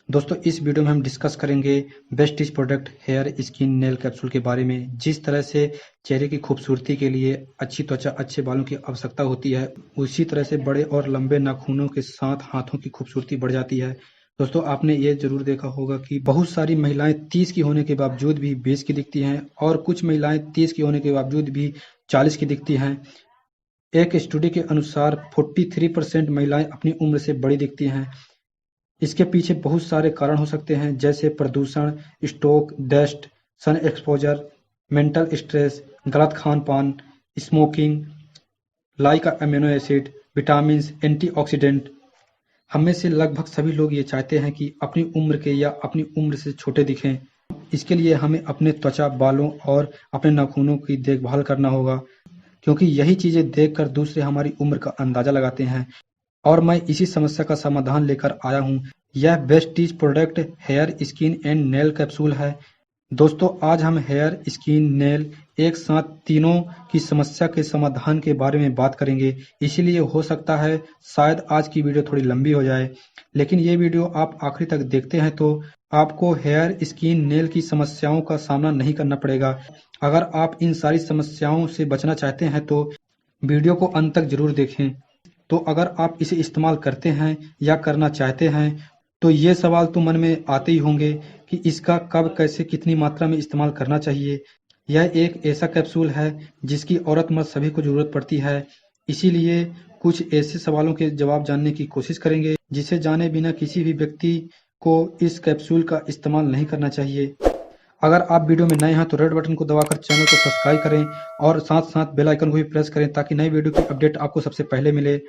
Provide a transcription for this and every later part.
दोस्तों इस वीडियो में हम डिस्कस करेंगे बेस्ट टिच product hair skin nail capsule के बारे में। जिस तरह से चेहरे की खूबसूरती के लिए अच्छी त्वचा अच्छे बालों की आवश्यकता होती है, उसी तरह से बड़े और लंबे नाखूनों के साथ हाथों की खूबसूरती बढ़ जाती है। दोस्तों आपने ये जरूर देखा होगा कि बहुत सारी महिलाएं 30 की होने के बावजूद भी 20 की दिखती हैं और कुछ महिलाएं 30 की होने के बावजूद भी 40 की दिखती हैं। एक स्टडी के अनुसार 43% महिलाएं अपनी उम्र से बड़ी दिखती हैं। इसके पीछे बहुत सारे कारण हो सकते हैं, जैसे प्रदूषण, स्टोक, dust, sun exposure, mental stress, गलत खान पान, smoking, like amino acid, vitamin, antioxidant. हम में से लगभग सभी लोग ये चाहते हैं कि अपनी उम्र के या अपनी उम्र से छोटे दिखें। इसके लिए हमें अपने त्वचा, बालों और अपने नाखूनों की देखभाल करना होगा, क्योंकि यही चीजें देखकर दूसरे हमारी उम्र का अंदाजा लगाते हैं। और मैं इसी समस्या का समाधान लेकर आया हूँ। यह बेस्ट टीच product hair skin and nail capsule है। दोस्तों आज हम हेयर स्किन नेल एक साथ तीनों की समस्या के समाधान के बारे में बात करेंगे। इसीलिए हो सकता है शायद आज की वीडियो थोड़ी लंबी हो जाए, लेकिन ये वीडियो आप आखिरी तक देखते हैं तो आपको हेयर स्किन नेल की समस्याओं का सामना नहीं करना पड़ेगा। अगर आप इन सारी समस्याओं से बचना चाहते हैं तो वीडियो को अंत तक जरूर देखें। तो अगर आप इसे इस्तेमाल करते हैं या करना चाहते हैं तो ये सवाल तो मन में आते ही होंगे कि इसका कब, कैसे, कितनी मात्रा में इस्तेमाल करना चाहिए। यह एक ऐसा कैप्सूल है जिसकी औरत मर्द सभी को जरूरत पड़ती है। इसीलिए कुछ ऐसे सवालों के जवाब जानने की कोशिश करेंगे जिसे जाने बिना किसी भी व्यक्ति को इस कैप्सूल का इस्तेमाल नहीं करना चाहिए। अगर आप वीडियो में नए हैं तो रेड बटन को दबाकर चैनल को सब्सक्राइब करें और साथ साथ बेल आइकन को भी प्रेस करें ताकि नई वीडियो की अपडेट आपको सबसे पहले मिले।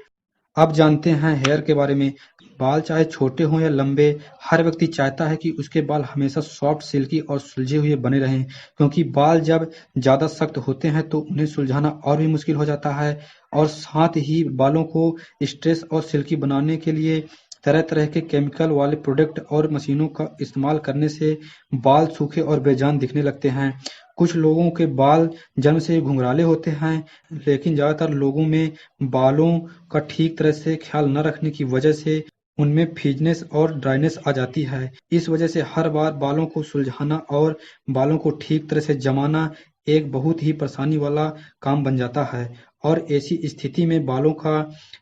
अब जानते हैं हेयर के बारे में। बाल चाहे छोटे हों या लंबे, हर व्यक्ति चाहता है कि उसके बाल हमेशा सॉफ्ट, सिल्की और सुलझे हुए बने रहें, क्योंकि बाल जब ज़्यादा सख्त होते हैं तो उन्हें सुलझाना और भी मुश्किल हो जाता है। और साथ ही बालों को स्ट्रेच और सिल्की बनाने के लिए तरह तरह के केमिकल वाले प्रोडक्ट और मशीनों का इस्तेमाल करने से बाल सूखे और बेजान दिखने लगते हैं। कुछ लोगों के बाल जन्म से ही घुंघराले होते हैं, लेकिन ज़्यादातर लोगों में बालों का ठीक तरह से ख्याल न रखने की वजह से उनमें फ्रीजनेस और ड्राइनेस आ जाती है। इस वजह से हर बार बालों को सुलझाना और बालों को ठीक तरह से जमाना एक बहुत ही परेशानी वाला काम बन जाता है। और ऐसी स्थिति में बालों का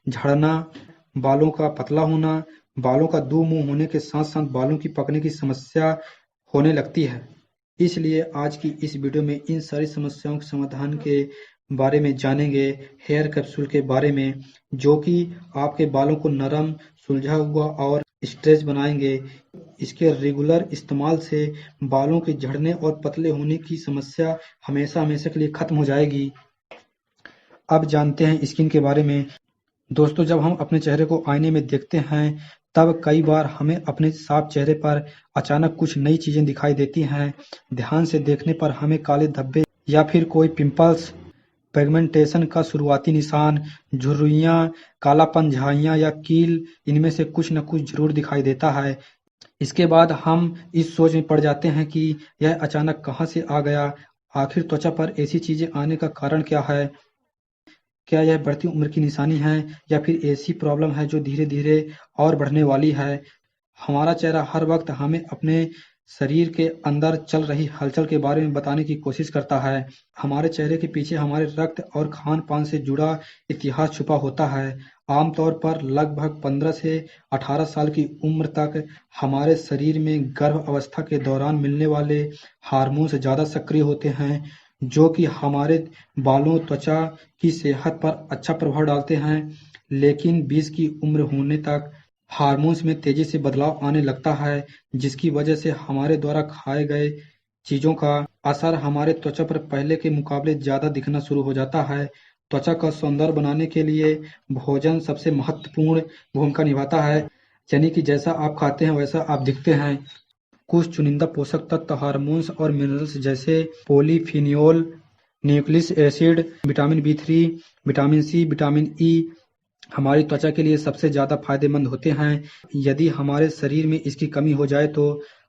झड़ना, बालों का पतला होना, बालों का दो मुंह होने के साथ साथ बालों की पकने की समस्या होने लगती है। इसलिए आज की इस वीडियो में इन सारी समस्याओं के समाधान के बारे में जानेंगे, हेयर कैप्सूल के बारे में, जो कि आपके बालों को नरम, सुलझा हुआ और स्ट्रेच बनाएंगे। इसके रेगुलर इस्तेमाल से बालों के झड़ने और पतले होने की समस्या हमेशा हमेशा के लिए खत्म हो जाएगी। अब जानते हैं स्किन के बारे में। दोस्तों जब हम अपने चेहरे को आईने में देखते हैं तब कई बार हमें अपने साफ चेहरे पर अचानक कुछ नई चीजें दिखाई देती हैं। ध्यान से देखने पर हमें काले धब्बे या फिर कोई पिंपल्स, पिगमेंटेशन का शुरुआती निशान, झुर्रियां, कालापन, झाइयां या कील, इनमें से कुछ न कुछ जरूर दिखाई देता है। इसके बाद हम इस सोच में पड़ जाते हैं कि यह अचानक कहां से आ गया। आखिर त्वचा पर ऐसी चीजें आने का कारण क्या है? क्या यह बढ़ती उम्र की निशानी है या फिर ऐसी प्रॉब्लम है जो धीरे धीरे और बढ़ने वाली है? हमारा चेहरा हर वक्त हमें अपने शरीर के अंदर चल रही हलचल के बारे में बताने की कोशिश करता है। हमारे चेहरे के पीछे हमारे रक्त और खान पान से जुड़ा इतिहास छुपा होता है। आमतौर पर लगभग 15 से 18 साल की उम्र तक हमारे शरीर में गर्भ अवस्था के दौरान मिलने वाले हार्मोन्स ज्यादा सक्रिय होते हैं, जो कि हमारे बालों, त्वचा की सेहत पर अच्छा प्रभाव डालते हैं। लेकिन 20 की उम्र होने तक हार्मोन्स में तेजी से बदलाव आने लगता है, जिसकी वजह से हमारे द्वारा खाए गए चीजों का असर हमारे त्वचा पर पहले के मुकाबले ज्यादा दिखना शुरू हो जाता है। त्वचा का सौंदर्य बनाने के लिए भोजन सबसे महत्वपूर्ण भूमिका निभाता है। यानी कि जैसा आप खाते हैं वैसा आप दिखते हैं। कुछ चुनिंदा पोषक तत्व, हार्मोन्स और मिनरल्स जैसे polyphenol, nucleic acid, vitamin B 3, vitamin C, vitamin E हमारी त्वचा के लिए सबसे ज्यादा फायदेमंद होते हैं। यदि हमारे शरीर में इसकी कमी हो जाए तो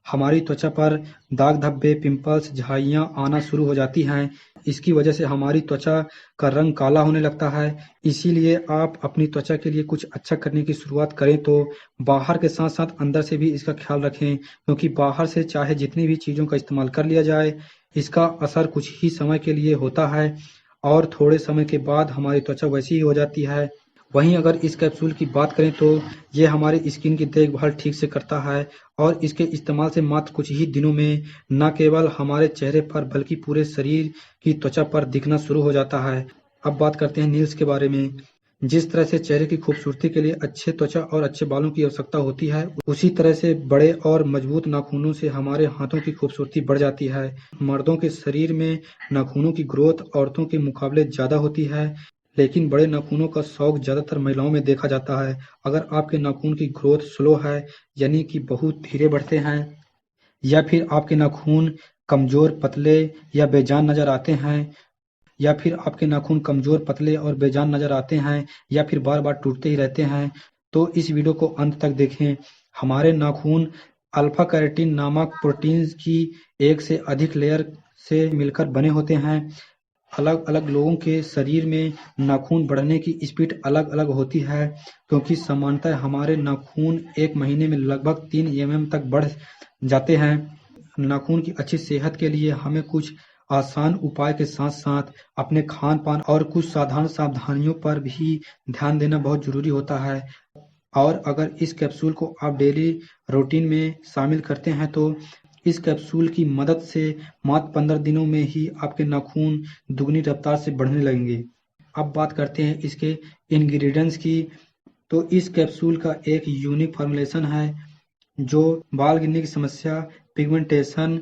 हमारी त्वचा पर दाग धब्बे, पिंपल्स, झाइयाँ आना शुरू हो जाती हैं। इसकी वजह से हमारी त्वचा का रंग काला होने लगता है। इसीलिए आप अपनी त्वचा के लिए कुछ अच्छा करने की शुरुआत करें तो बाहर के साथ-साथ अंदर से भी इसका ख्याल रखें, क्योंकि बाहर से चाहे जितनी भी चीज़ों का इस्तेमाल कर लिया जाए, इसका असर कुछ ही समय के लिए होता है और थोड़े समय के बाद हमारी त्वचा वैसी ही हो जाती है। वहीं अगर इस कैप्सूल की बात करें तो ये हमारी स्किन की देखभाल ठीक से करता है और इसके इस्तेमाल से मात्र कुछ ही दिनों में न केवल हमारे चेहरे पर बल्कि पूरे शरीर की त्वचा पर दिखना शुरू हो जाता है। अब बात करते हैं नील्स के बारे में। जिस तरह से चेहरे की खूबसूरती के लिए अच्छे त्वचा और अच्छे बालों की आवश्यकता होती है, उसी तरह से बड़े और मजबूत नाखूनों से हमारे हाथों की खूबसूरती बढ़ जाती है। मर्दों के शरीर में नाखूनों की ग्रोथ औरतों के मुकाबले ज़्यादा होती है, लेकिन बड़े नाखूनों का शौक ज़्यादातर महिलाओं में देखा जाता है। अगर आपके नाखून की ग्रोथ स्लो है, यानी कि बहुत धीरे बढ़ते हैं, या फिर आपके नाखून कमज़ोर, पतले या बेजान नज़र आते हैं, या फिर आपके नाखून कमज़ोर, पतले और बेजान नज़र आते हैं, या फिर बार-बार टूटते ही रहते हैं, तो इस वीडियो को अंत तक देखें। हमारे नाखून अल्फ़ा केराटिन नामक प्रोटीन की एक से अधिक लेयर से मिलकर बने होते हैं। अलग-अलग लोगों के शरीर में नाखून बढ़ने की स्पीड अलग-अलग होती है, क्योंकि सामान्यतः हमारे नाखून 1 महीने में लगभग 3 mm तक बढ़ जाते हैं। नाखून की अच्छी सेहत के लिए हमें कुछ आसान उपाय के साथ-साथ अपने खान-पान और कुछ साधारण सावधानियों पर भी ध्यान देना बहुत ज़रूरी होता है। और अगर इस कैप्सूल को आप डेली रूटीन में शामिल करते हैं तो इस कैप्सूल की मदद से मात्र 15 दिनों में ही आपके नाखून दुगनी रफ्तार से बढ़ने लगेंगे। अब बात करते हैं इसके इंग्रेडिएंट्स की। तो इस कैप्सूल का एक यूनिक फॉर्मूलेशन है जो बाल गिरने की समस्या, पिगमेंटेशन,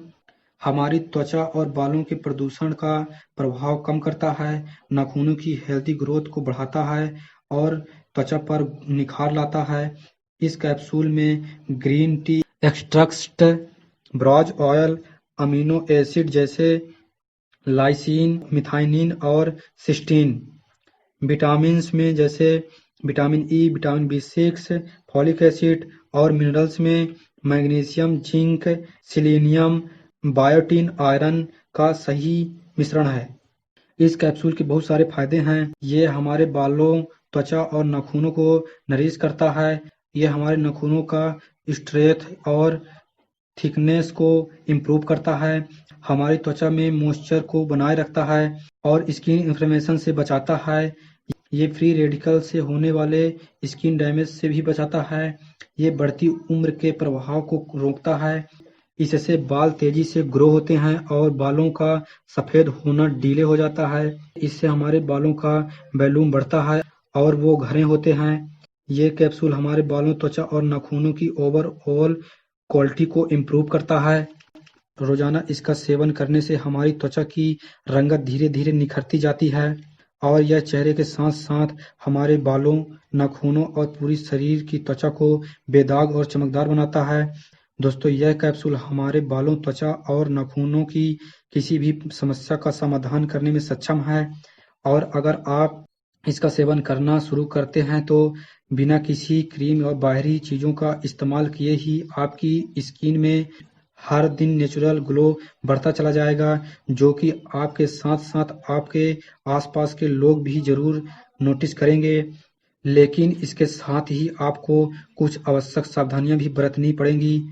हमारी त्वचा और बालों के प्रदूषण का प्रभाव कम करता है, नाखूनों की हेल्दी ग्रोथ को बढ़ाता है और त्वचा पर निखार लाता है। इस कैप्सूल में ग्रीन टी एक्सट्रैक्ट, ब्रोज ऑयल, अमीनो एसिड जैसे लाइसिन, मिथाइनिन और सिस्टीन, विटामिन्स में जैसे विटामिन ई, विटामिन बी6, फॉलिक एसिड और मिनरल्स में magnesium, zinc, selenium, biotin, iron का सही मिश्रण है। इस कैप्सूल के बहुत सारे फायदे हैं। ये हमारे बालों, त्वचा और नाखूनों को नरिश करता है। ये हमारे नाखूनों का स्ट्रेंथ और थिकनेस को इम्प्रूव करता है, हमारी त्वचा में मॉइस्चर को बनाए रखता है और स्किन इन्फ्लेमेशन से बचाता है। ये फ्री रेडिकल से होने वाले स्किन डैमेज से भी बचाता है। ये बढ़ती उम्र के प्रभाव को रोकता है। इससे बाल तेजी से ग्रो होते हैं और बालों का सफ़ेद होना डिले हो जाता है। इससे हमारे बालों का वॉल्यूम बढ़ता है और वो घने होते हैं। ये कैप्सूल हमारे बालों, त्वचा और नाखूनों की ओवरऑल क्वालिटी को इम्प्रूव करता है। रोजाना इसका सेवन करने से हमारी त्वचा की रंगत धीरे-धीरे निखरती जाती है और यह चेहरे के साथ-साथ हमारे बालों, नाखूनों और पूरी शरीर की त्वचा को बेदाग और चमकदार बनाता है। दोस्तों, यह कैप्सूल हमारे बालों, त्वचा और नाखूनों की किसी भी समस्या का समाधान करने में सक्षम है और अगर आप इसका सेवन करना शुरू करते हैं तो बिना किसी क्रीम और बाहरी चीज़ों का इस्तेमाल किए ही आपकी स्किन में हर दिन नेचुरल ग्लो बढ़ता चला जाएगा, जो कि आपके साथ-साथ आपके आसपास के लोग भी ज़रूर नोटिस करेंगे। लेकिन इसके साथ ही आपको कुछ आवश्यक सावधानियां भी बरतनी पड़ेंगी,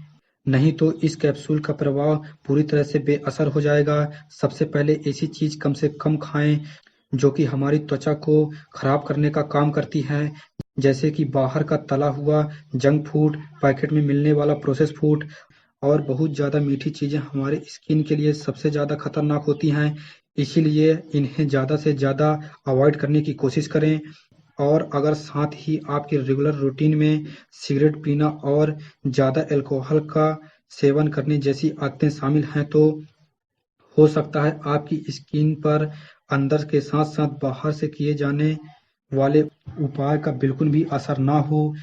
नहीं तो इस कैप्सूल का प्रभाव पूरी तरह से बेअसर हो जाएगा। सबसे पहले ऐसी चीज़ कम से कम खाएं जो कि हमारी त्वचा को खराब करने का काम करती है, जैसे कि बाहर का तला हुआ जंक फूड, पैकेट में मिलने वाला प्रोसेस फूड और बहुत ज़्यादा मीठी चीज़ें हमारे स्किन के लिए सबसे ज़्यादा खतरनाक होती हैं। इसीलिए इन्हें ज़्यादा से ज़्यादा अवॉइड करने की कोशिश करें और अगर साथ ही आपके रेगुलर रूटीन में सिगरेट पीना और ज़्यादा अल्कोहल का सेवन करने जैसी आदतें शामिल हैं तो हो सकता है आपकी स्किन पर अंदर के साथ-साथ बाहर से किए जाने वाले उपाय का बिल्कुल भी असर ना हो,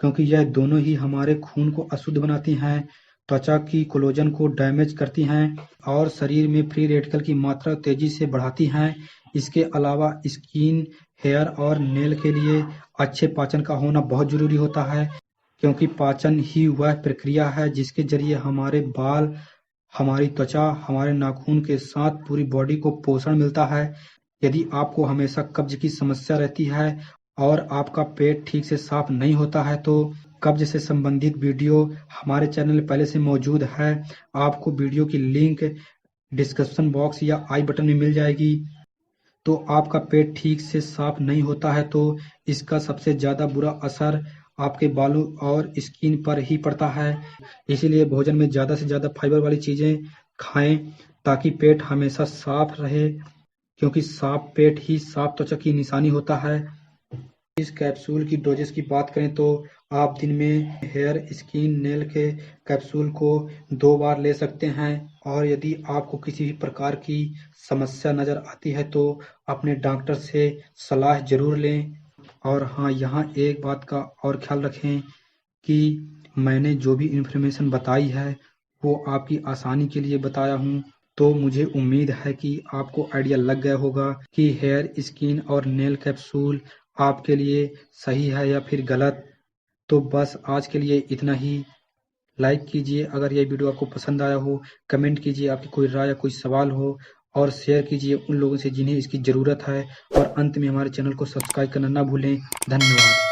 क्योंकि यह दोनों ही हमारे खून को अशुद्ध बनाती हैं, त्वचा की कोलेजन को डैमेज करती हैं और शरीर में फ्री रेडिकल की मात्रा तेजी से बढ़ाती हैं। इसके अलावा स्किन, हेयर और नेल के लिए अच्छे पाचन का होना बहुत ज़रूरी होता है। क्योंकि पाचन ही वह प्रक्रिया है जिसके जरिए हमारे बाल, हमारी त्वचा, हमारे नाखून के साथ पूरी बॉडी को पोषण मिलता है। यदि आपको हमेशा कब्ज की समस्या रहती है और आपका पेट ठीक से साफ नहीं होता है तो कब्ज से संबंधित वीडियो हमारे चैनल में पहले से मौजूद है। आपको वीडियो की लिंक डिस्क्रिप्शन बॉक्स या आई बटन में मिल जाएगी। तो आपका पेट ठीक से साफ नहीं होता है तो इसका सबसे ज़्यादा बुरा असर आपके बालों और स्किन पर ही पड़ता है। इसीलिए भोजन में ज़्यादा से ज़्यादा फाइबर वाली चीज़ें खाएं ताकि पेट हमेशा साफ रहे, क्योंकि साफ पेट ही साफ त्वचा की निशानी होता है। इस कैप्सूल की डोजेस की बात करें तो आप दिन में हेयर, स्किन, नेल के कैप्सूल को 2 बार ले सकते हैं और यदि आपको किसी भी प्रकार की समस्या नज़र आती है तो अपने डॉक्टर से सलाह ज़रूर लें। और हाँ, यहाँ एक बात का और ख्याल रखें कि मैंने जो भी इन्फॉर्मेशन बताई है वो आपकी आसानी के लिए बताया हूँ। तो मुझे उम्मीद है कि आपको आइडिया लग गया होगा कि हेयर, स्किन और नेल कैप्सूल आपके लिए सही है या फिर गलत। तो बस आज के लिए इतना ही। लाइक कीजिए अगर यह वीडियो आपको पसंद आया हो, कमेंट कीजिए आपकी कोई राय या कोई सवाल हो और शेयर कीजिए उन लोगों से जिन्हें इसकी ज़रूरत है। और अंत में हमारे चैनल को सब्सक्राइब करना ना भूलें। धन्यवाद।